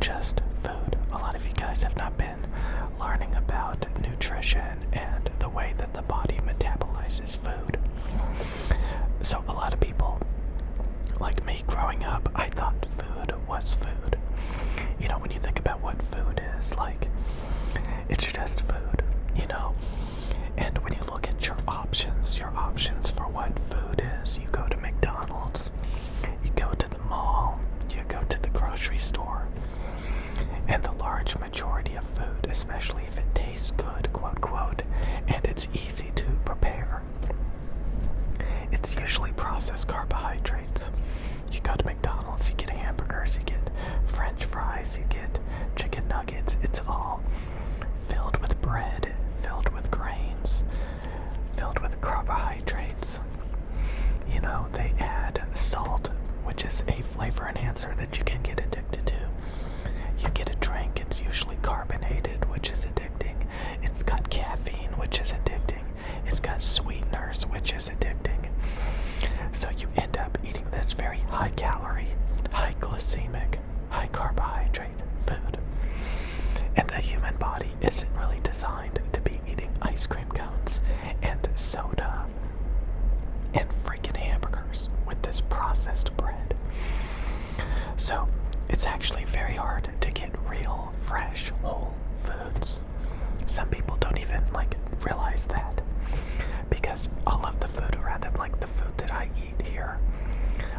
just food. A lot of you guys have not been learning about nutrition and the way that the body metabolizes food. So a lot of people, like me growing up, I thought food was food. You know, when you think about what food is, like, it's just food, you know? And when you look at your options for what food is, you go to McDonald's, you go to the mall, you go to the grocery store, and the large majority of food, especially if it tastes good, quote, quote, and it's easy to prepare, it's usually processed carbohydrates. You go to McDonald's, you get hamburgers, you get French fries, you get chicken nuggets. It's all filled with bread, filled with grains, filled with carbohydrates. You know, they add salt, which is a flavor enhancer that you can get addicted to. You get a drink, it's usually carbonated, which is addicting. It's got caffeine, which is addicting. It's got sweeteners, which is addicting. So you end up eating this very high calorie, high glycemic, high carbohydrate food. And the human body isn't really designed to be eating ice cream cones and soda and freaking hamburgers with this processed bread. So it's actually very hard to get real, fresh, whole foods. Some people don't even realize that, because all of the food around them, like the food that I eat here,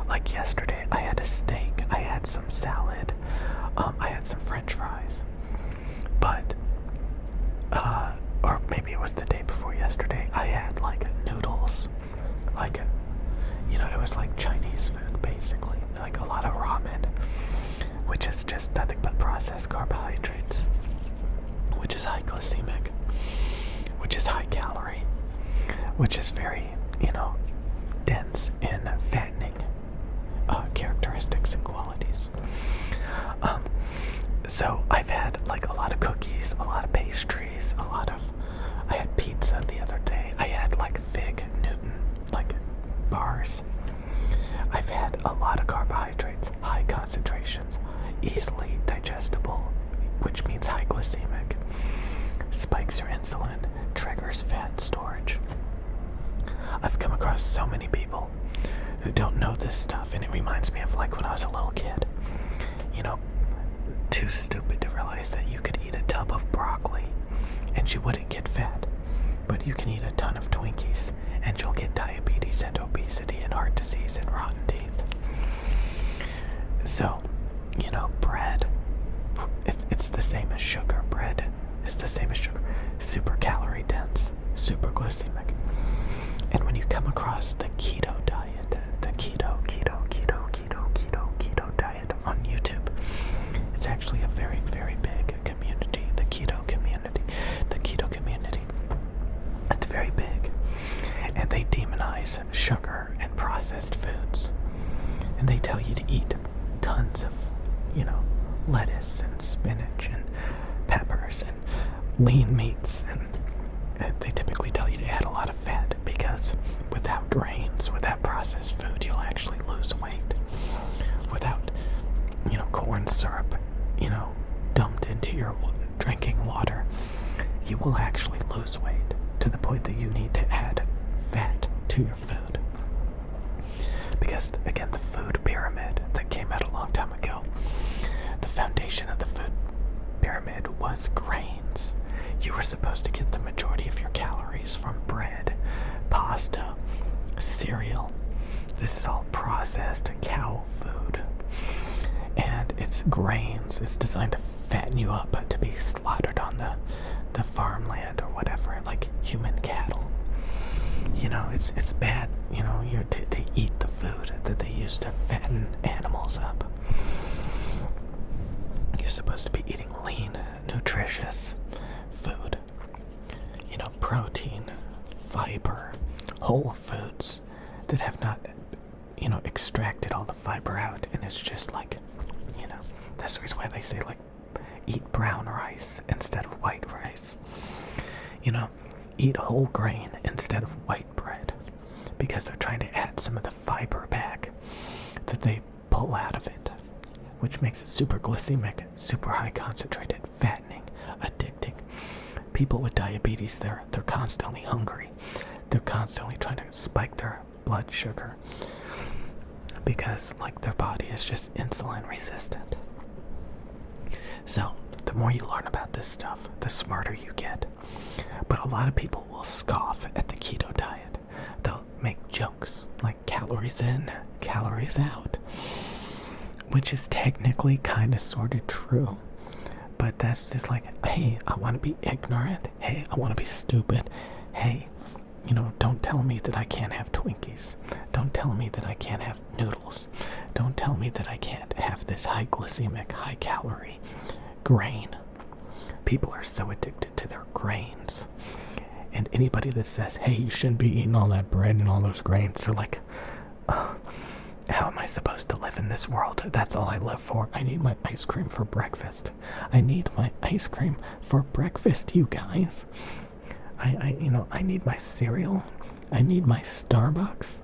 like yesterday I had a steak, I had some salad, I had some French fries, but or maybe it was the day before yesterday, I had noodles, it was like Chinese food basically, like a lot of ramen, which is just nothing but processed carbohydrates, which is high glycemic, which is high calorie, which is very, dense in fattening characteristics and qualities. So I've had a lot of cookies, a lot of pastries, I had pizza the other day. I had Fig Newton, bars. I've had a lot of carbohydrates, high concentrations, easily digestible, which means high glycemic, spikes your insulin, triggers fat storage. I've come across so many people who don't know this stuff, and it reminds me of when I was a little kid. Too stupid to realize that you could eat a tub of broccoli and you wouldn't get fat, but you can eat a ton of Twinkies and you'll get diabetes and obesity and heart disease and rotten teeth. So, bread, it's the same as sugar. Bread is the same as sugar. Super calorie dense, super glycemic. And when you come across the keto diet, the keto diet on YouTube, it's actually a very, very big community, the keto community. The keto community, it's very big. And they demonize sugar and processed foods. And they tell you to eat tons of, lettuce and spinach and peppers and lean meats. And they typically tell you to add a lot of fat, because without grains, without processed food, you'll actually lose weight. Without, corn syrup, dumped into your drinking water, you will actually lose weight to the point that you need to add fat to your food. Because, again, the food pyramid that came out a long time ago, the foundation of the food pyramid was grains. You were supposed to get the majority of your calories from bread, pasta, cereal. This is all processed cow food. And it's grains. It's designed to fatten you up to be slaughtered on the farmland or whatever, like human cattle. It's bad, to eat the food that they use to fatten animals up. You're supposed to be eating lean, nutritious food. Protein, fiber, whole foods that have not, extracted all the fiber out, and it's just that's the reason why they say eat brown rice instead of white rice. Eat whole grain instead of white bread, because they're trying to add some of the fiber back that they pull out of it which makes it super glycemic, super high concentrated, fattening, addicting. People with diabetes, they're constantly hungry. They're constantly trying to spike their blood sugar because like their body is just insulin resistant. So the more you learn about this stuff, the smarter you get. But a lot of people will scoff at the keto diet. They'll make jokes like calories in, calories out, which is technically kind of sort of true. But that's just like, hey, I want to be ignorant. Hey, I want to be stupid. Hey, don't tell me that I can't have Twinkies. Don't tell me that I can't have noodles. Don't tell me that I can't have this high glycemic, high calorie grain. People are so addicted to their grains. And anybody that says, hey, you shouldn't be eating all that bread and all those grains, they're like, how am I supposed to live in this world? That's all I live for. I need my ice cream for breakfast. I need my ice cream for breakfast, you guys. I need my cereal. I need my Starbucks.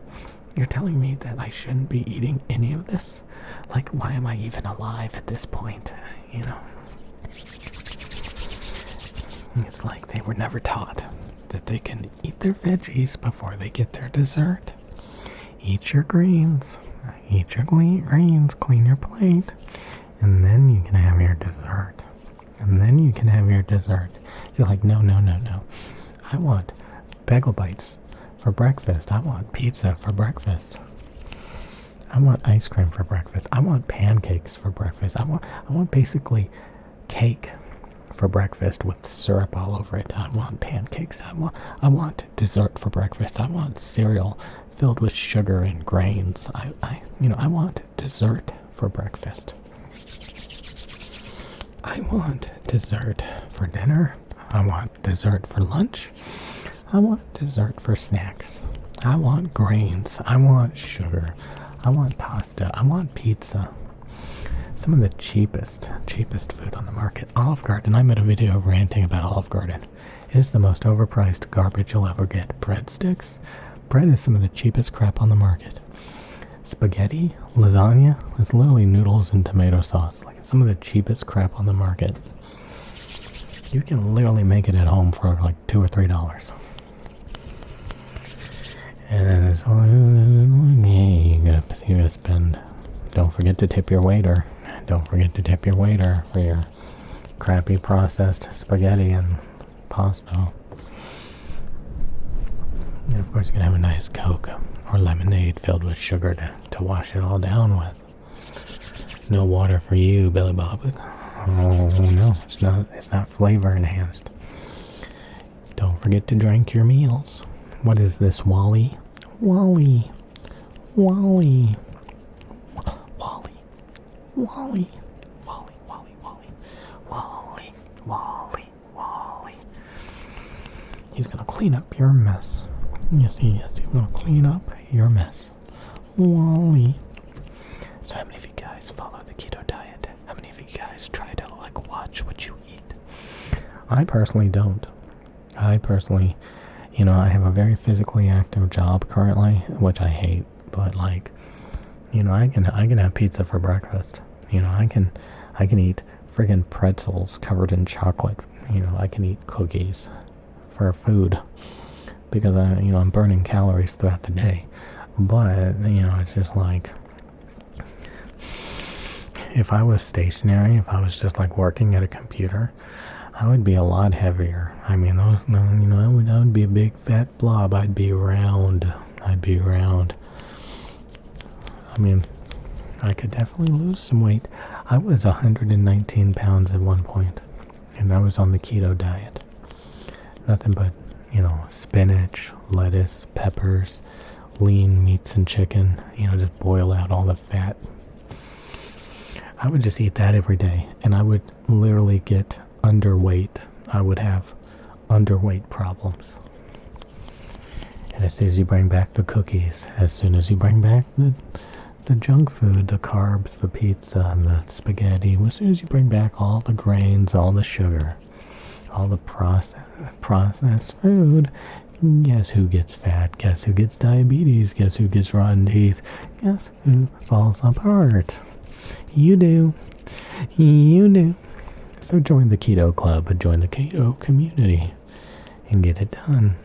You're telling me that I shouldn't be eating any of this? Like, why am I even alive at this point? It's like they were never taught that they can eat their veggies before they get their dessert. Eat your greens. Eat your greens. Clean your plate. And then you can have your dessert. And then you can have your dessert. You're like, no. I want bagel bites for breakfast. I want pizza for breakfast. I want ice cream for breakfast. I want pancakes for breakfast. I want basically cake for breakfast with syrup all over it. I want pancakes. I want dessert for breakfast. I want cereal filled with sugar and grains. I want dessert for breakfast. I want dessert for dinner. I want dessert for lunch. I want dessert for snacks. I want grains. I want sugar. I want pasta. I want pizza. Some of the cheapest food on the market. Olive Garden. I made a video ranting about Olive Garden. It is the most overpriced garbage you'll ever get. Breadsticks. Bread is some of the cheapest crap on the market. Spaghetti, lasagna. It's literally noodles and tomato sauce. Like, it's some of the cheapest crap on the market. You can literally make it at home for like $2 or $3. And it's you gotta spend. Don't forget to tip your waiter. Don't forget to tip your waiter for your crappy processed spaghetti and pasta. And of course, you're gonna have a nice Coke or lemonade filled with sugar to wash it all down with. No water for you, Billy Bob. Oh no, it's not flavor enhanced. Don't forget to drink your meals. What is this, Wally? Wally. He's gonna clean up your mess. Yes, he is. He's gonna clean up your mess. Wally. So how many of you guys follow the keto diet? How many of you guys try to watch what you eat? I personally don't. I have a very physically active job currently, which I hate, but I can have pizza for breakfast. I can eat friggin' pretzels covered in chocolate. I can eat cookies for food because I'm burning calories throughout the day. But it's just like, if I was stationary, if I was just working at a computer, I would be a lot heavier. I would be a big fat blob. I'd be round. I could definitely lose some weight. I was 119 pounds at one point, and I was on the keto diet. Nothing but, spinach, lettuce, peppers, lean meats and chicken, just boil out all the fat. I would just eat that every day, and I would literally get underweight. I would have underweight problems. And as soon as you bring back the cookies, as soon as you bring back the junk food, the carbs, the pizza, and the spaghetti, as soon as you bring back all the grains, all the sugar, all the processed food, guess who gets fat? Guess who gets diabetes? Guess who gets rotten teeth? Guess who falls apart? You do. You do. So join the Keto Club, join the Keto community, and get it done.